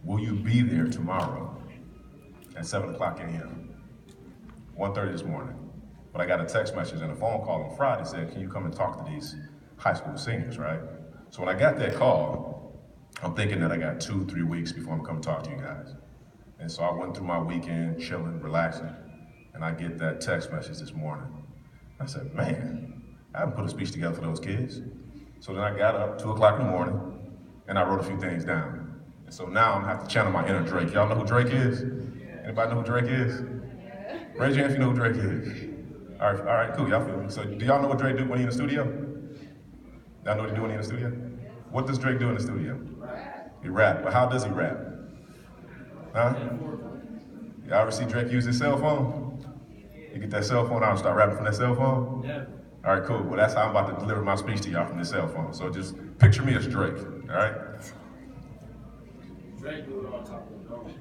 will you be there tomorrow at 7 o'clock a.m.? 1:30 this morning. But I got a text message and a phone call on Friday said, can you come and talk to these high school seniors, right? So when I got that call, I'm thinking that I got 2-3 weeks before I'm coming to talk to you guys. And so I went through my weekend, chilling, relaxing, and I get that text message this morning. I said, man, I haven't put a speech together for those kids. So then I got up 2 o'clock in the morning and I wrote a few things down. And so now I'm gonna have to channel my inner Drake. Y'all know who Drake is? Anybody know who Drake is? Raise your hand if you know who Drake is. All right, cool, y'all feel me. So do y'all know what Drake do when he in the studio? Y'all know what he do when he in the studio? What does Drake do in the studio? He rap, but how does he rap? Huh? Y'all ever see Drake use his cell phone? You get that cell phone out and start rapping from that cell phone? Yeah. All right, cool. Well, that's how I'm about to deliver my speech to y'all from this cell phone. So just picture me as Drake, all right? Drake do it on top of the dome.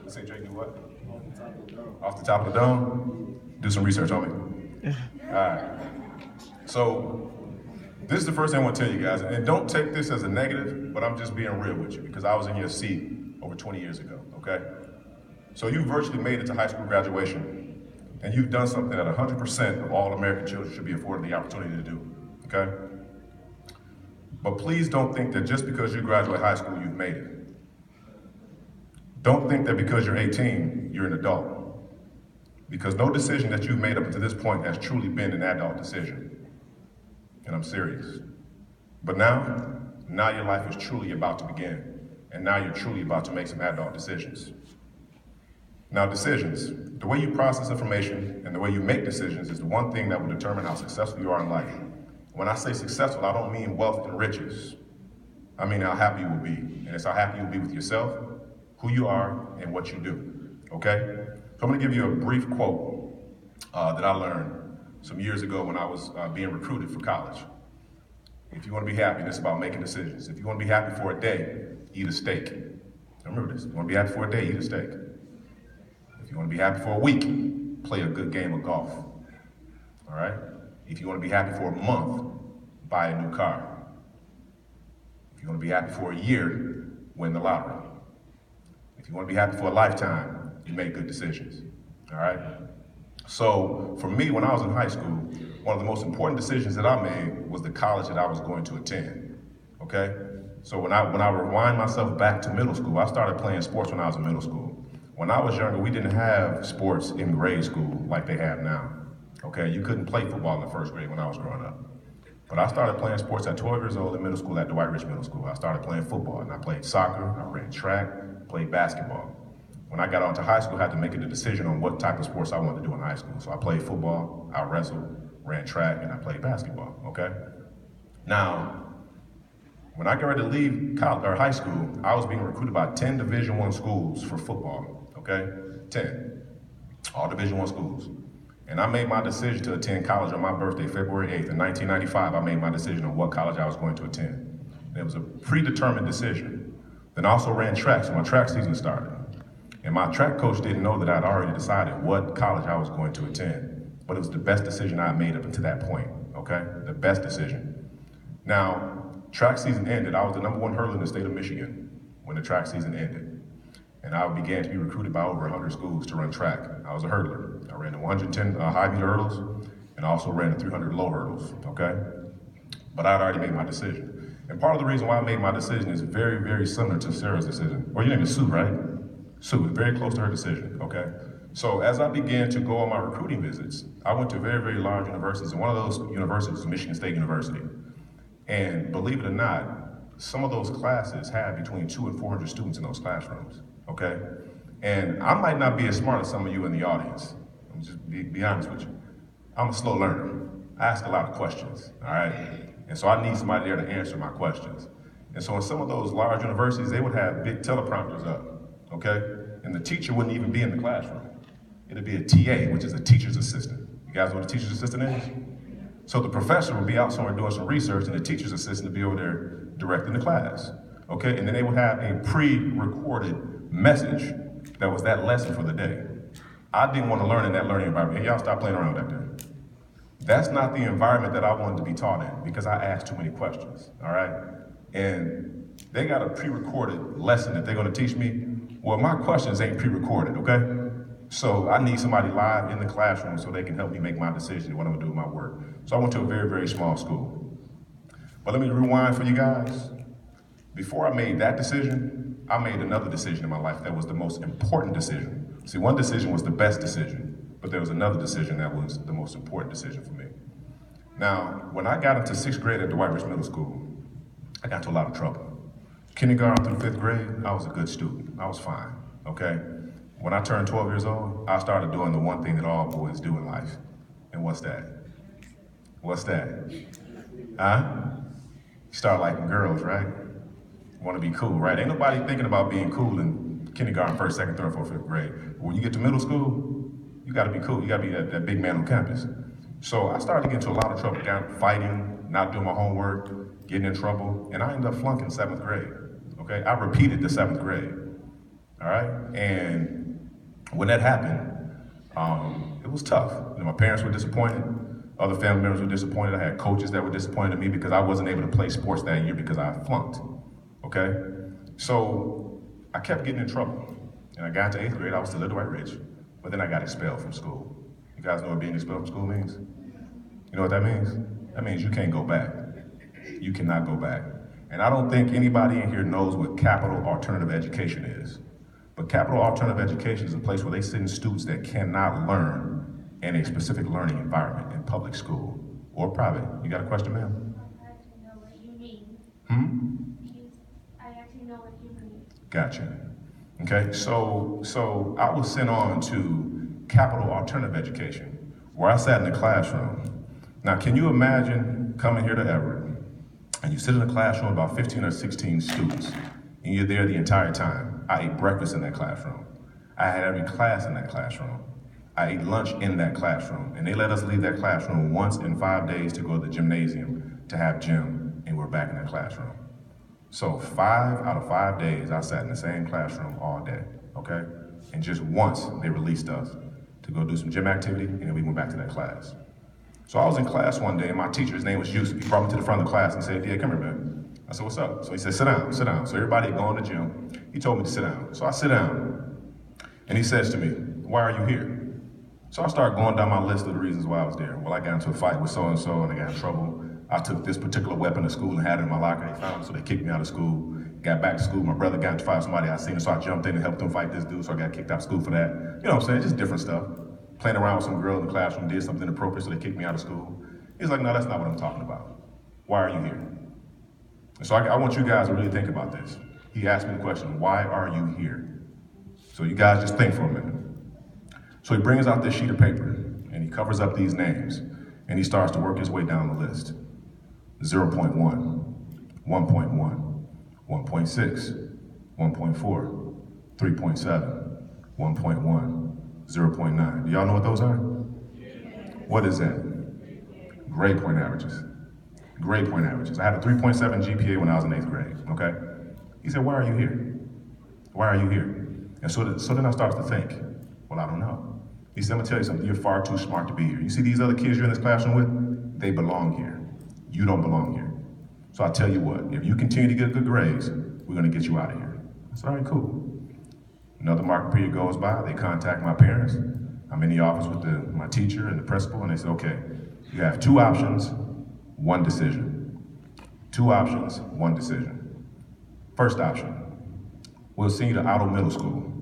You say Drake do what? Off the top of the dome. Off the top of the dome? Do some research on me. All right. So this is the first thing I want to tell you guys, and don't take this as a negative, but I'm just being real with you because I was in your seat over 20 years ago, okay? So you virtually made it to high school graduation, and you've done something that 100% of all American children should be afforded the opportunity to do, okay? But please don't think that just because you graduate high school, you've made it. Don't think that because you're 18, you're an adult. Because no decision that you've made up to this point has truly been an adult decision. And I'm serious. But now your life is truly about to begin. And now you're truly about to make some adult decisions. Now decisions, the way you process information and the way you make decisions is the one thing that will determine how successful you are in life. When I say successful, I don't mean wealth and riches. I mean how happy you will be. And it's how happy you'll be with yourself, who you are, and what you do, okay? So I'm gonna give you a brief quote that I learned some years ago when I was being recruited for college. If you wanna be happy, it's about making decisions. If you wanna be happy for a day, eat a steak. Remember this, if you wanna be happy for a day, eat a steak. If you wanna be happy for a week, play a good game of golf, all right? If you wanna be happy for a month, buy a new car. If you wanna be happy for a year, win the lottery. If you wanna be happy for a lifetime, you make good decisions, all right? So for me, when I was in high school, one of the most important decisions that I made was the college that I was going to attend, okay? So when I rewind myself back to middle school, I started playing sports when I was in middle school. When I was younger, we didn't have sports in grade school like they have now, okay? You couldn't play football in the first grade when I was growing up. But I started playing sports at 12 years old in middle school at DeYeya Middle School. I started playing football, and I played soccer, I ran track, played basketball. When I got onto high school, I had to make a decision on what type of sports I wanted to do in high school. So I played football, I wrestled, ran track, and I played basketball, okay? Now, when I got ready to leave college, or high school, I was being recruited by 10 Division I schools for football, okay? 10, all Division I schools. And I made my decision to attend college on my birthday, February 8th. In 1995, I made my decision on what college I was going to attend. And it was a predetermined decision. Then I also ran track, so my track season started. And my track coach didn't know that I'd already decided what college I was going to attend, but it was the best decision I made up until that point, okay? The best decision. Now, track season ended. I was the #1 hurdler in the state of Michigan when the track season ended. And I began to be recruited by over 100 schools to run track. I was a hurdler. I ran the 110 high meter hurdles and also ran the 300 low hurdles, okay? But I'd already made my decision. And part of the reason why I made my decision is very, very similar to Sarah's decision. Or your name is Sue, right? Sue, very close to her decision, okay? So as I began to go on my recruiting visits, I went to very, very large universities, and one of those universities is Michigan State University. And believe it or not, some of those classes had between 200 and 400 students in those classrooms, okay? And I might not be as smart as some of you in the audience. I'm just be honest with you. I'm a slow learner. I ask a lot of questions, all right? And so I need somebody there to answer my questions. And so in some of those large universities, they would have big teleprompters up, okay? And the teacher wouldn't even be in the classroom. It'd be a TA, which is a teacher's assistant. You guys know what a teacher's assistant is? So the professor would be out somewhere doing some research, and the teacher's assistant would be over there directing the class, okay? And then they would have a pre-recorded message that was that lesson for the day. I didn't want to learn in that learning environment. Hey, y'all stop playing around up there. That's not the environment that I wanted to be taught in because I asked too many questions, all right? And they got a pre-recorded lesson that they're gonna teach me. Well, my questions ain't pre-recorded, okay? So I need somebody live in the classroom so they can help me make my decision what I'm gonna do with my work. So I went to a very, very small school. But let me rewind for you guys. Before I made that decision, I made another decision in my life that was the most important decision. See, one decision was the best decision, but there was another decision that was the most important decision for me. Now, when I got into 6th grade at DeYeya Jones Middle School, I got into a lot of trouble. Kindergarten through 5th grade, I was a good student. I was fine, okay? When I turned 12 years old, I started doing the one thing that all boys do in life. And what's that? What's that? Huh? You start liking girls, right? Want to be cool, right? Ain't nobody thinking about being cool in kindergarten, 1st, 2nd, 3rd, 4th, 5th grade. But when you get to middle school, you gotta be cool. You gotta be that big man on campus. So I started to get into a lot of trouble, fighting, not doing my homework, getting in trouble, and I ended up flunking 7th grade, okay? I repeated the 7th grade, all right? And when that happened, it was tough. You know, my parents were disappointed. Other family members were disappointed. I had coaches that were disappointed in me because I wasn't able to play sports that year because I flunked, okay? So I kept getting in trouble. And I got into 8th grade, I was still at Dwight Ridge, but then I got expelled from school. You guys know what being expelled from school means? You know what that means? That means you can't go back. You cannot go back. And I don't think anybody in here knows what capital alternative education is. But capital alternative education is a place where they send students that cannot learn in a specific learning environment in public school or private. You got a question, ma'am? I actually know what you mean. I actually know what you mean. Gotcha. Okay, so I was sent on to capital alternative education, where I sat in the classroom. Now, can you imagine coming here to Everett, and you sit in a classroom with about 15 or 16 students, and you're there the entire time. I ate breakfast in that classroom. I had every class in that classroom. I ate lunch in that classroom, and they let us leave that classroom once in 5 days to go to the gymnasium to have gym, and we're back in that classroom. So 5 out of 5 days, I sat in the same classroom all day, okay? And just once, they released us to go do some gym activity, and then we went back to that class. So I was in class one day, and my teacher, his name was Yusuf, he brought me to the front of the class and said, "DeYeya, come here, man." I said, "What's up?" So he said, sit down. So everybody had gone to the gym. He told me to sit down. So I sit down, and he says to me, "Why are you here?" So I started going down my list of the reasons why I was there. Well, I got into a fight with so-and-so, and I got in trouble. I took this particular weapon to school and had it in my locker. They found it, so they kicked me out of school. Got back to school, my brother got into a fight with somebody I seen, so I jumped in and helped him fight this dude, so I got kicked out of school for that. You know what I'm saying? Just different stuff. Playing around with some girl in the classroom, did something inappropriate, so they kicked me out of school. He's like, "No, that's not what I'm talking about. Why are you here?" And so I want you guys to really think about this. He asked me the question, why are you here? So you guys just think for a minute. So he brings out this sheet of paper, and he covers up these names, and he starts to work his way down the list. 0.1, 1.1, 1.6, 1.4, 3.7, 1.1, 0.9. Do y'all know what those are? What is that? Grade point averages. Grade point averages. I had a 3.7 GPA when I was in 8th grade, okay? He said, "Why are you here? Why are you here?" And so then I started to think, well, I don't know. He said, "I'm gonna tell you something, you're far too smart to be here. You see these other kids you're in this classroom with? They belong here. You don't belong here. So I tell you what, if you continue to get good grades, we're gonna get you out of here." I said, "All right, cool." Another marking period goes by, they contact my parents. I'm in the office with my teacher and the principal, and they said, "Okay, you have 2 options, 1 decision. 2 options, 1 decision. First option, we'll send you to Otto Middle School.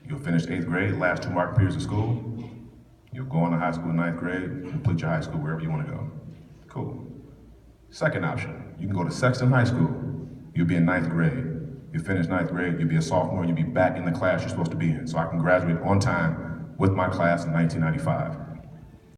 You'll finish 8th grade, last 2 marking periods of school. You'll go on to high school in 9th grade, complete your high school wherever you want to go." Cool. Second option, you can go to Sexton High School. You'll be in 9th grade. You finish 9th grade, you'll be a sophomore, you'll be back in the class you're supposed to be in. So I can graduate on time with my class in 1995.